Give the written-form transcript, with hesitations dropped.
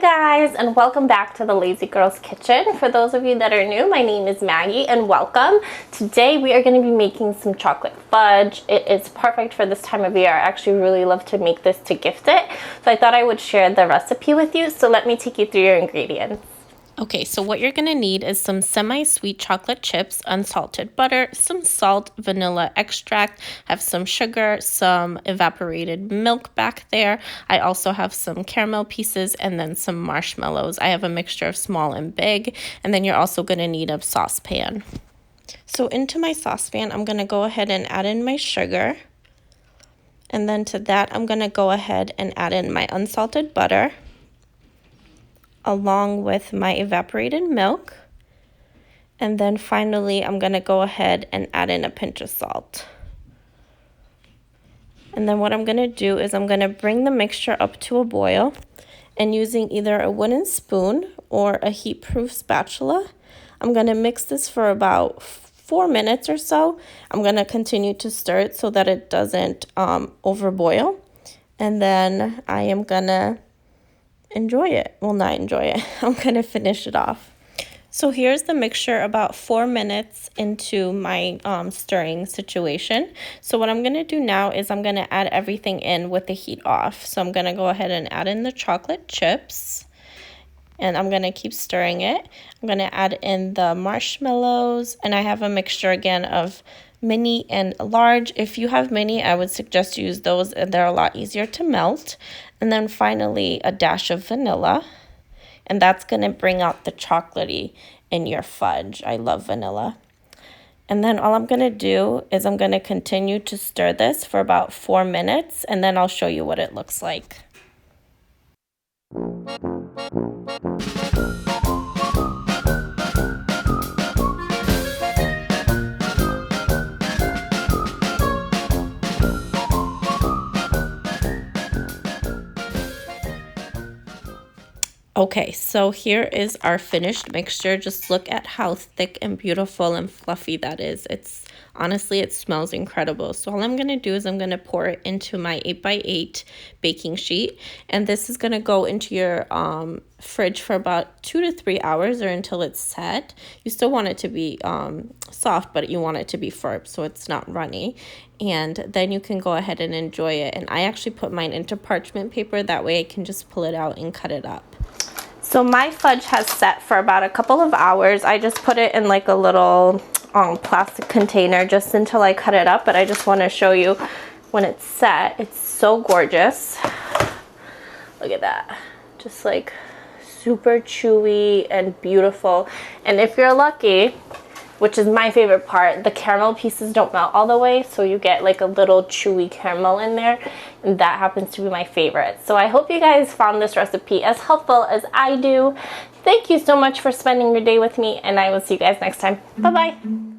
guys, and welcome back to the Lazy Girl's Kitchen. For those of you that are new, my name is Maggie and welcome. Today we are going to be making some chocolate fudge. It is perfect for this time of year. I actually really love to make this to gift it, so I thought I would share the recipe with you. So let me take you through your ingredients. Okay, so what you're gonna need is some semi-sweet chocolate chips, unsalted butter, some salt, vanilla extract, have some sugar, some evaporated milk back there. I also have some caramel pieces and then some marshmallows. I have a mixture of small and big, and then you're also gonna need a saucepan. So into my saucepan, I'm gonna go ahead and add in my sugar. And then to that, I'm gonna go ahead and add in my unsalted butter, along with my evaporated milk. And then finally, I'm gonna go ahead and add in a pinch of salt. And then what I'm gonna do is I'm gonna bring the mixture up to a boil, and using either a wooden spoon or a heat-proof spatula, I'm gonna mix this for about 4 minutes or so. I'm gonna continue to stir it so that it doesn't overboil. And then I am gonna enjoy it. Well, not enjoy it. I'm gonna finish it off. So here's the mixture about 4 minutes into my stirring situation. So what I'm gonna do now is I'm gonna add everything in with the heat off. So I'm gonna go ahead and add in the chocolate chips, and I'm gonna keep stirring it. I'm gonna add in the marshmallows, and I have a mixture again of mini and large. If you have mini, I would suggest you use those, and they're a lot easier to melt. And then finally a dash of vanilla, and that's gonna bring out the chocolatey in your fudge. I love vanilla. And then all I'm gonna do is I'm gonna continue to stir this for about 4 minutes, and then I'll show you what it looks like. Okay, so here is our finished mixture. Just look at how thick and beautiful and fluffy that is. Honestly, it smells incredible. So all I'm gonna do is I'm gonna pour it into my 8x8 baking sheet, and this is gonna go into your fridge for about 2 to 3 hours or until it's set. You still want it to be soft, but you want it to be firm so it's not runny. And then you can go ahead and enjoy it. And I actually put mine into parchment paper, that way I can just pull it out and cut it up. So my fudge has set for about a couple of hours. I just put it in like a little plastic container just until I cut it up, but I just want to show you when it's set. It's so gorgeous. Look at that. Just like super chewy and beautiful. And if you're lucky, which is my favorite part, the caramel pieces don't melt all the way, so you get like a little chewy caramel in there, and that happens to be my favorite. So I hope you guys found this recipe as helpful as I do. Thank you so much for spending your day with me, and I will see you guys next time. Bye-bye.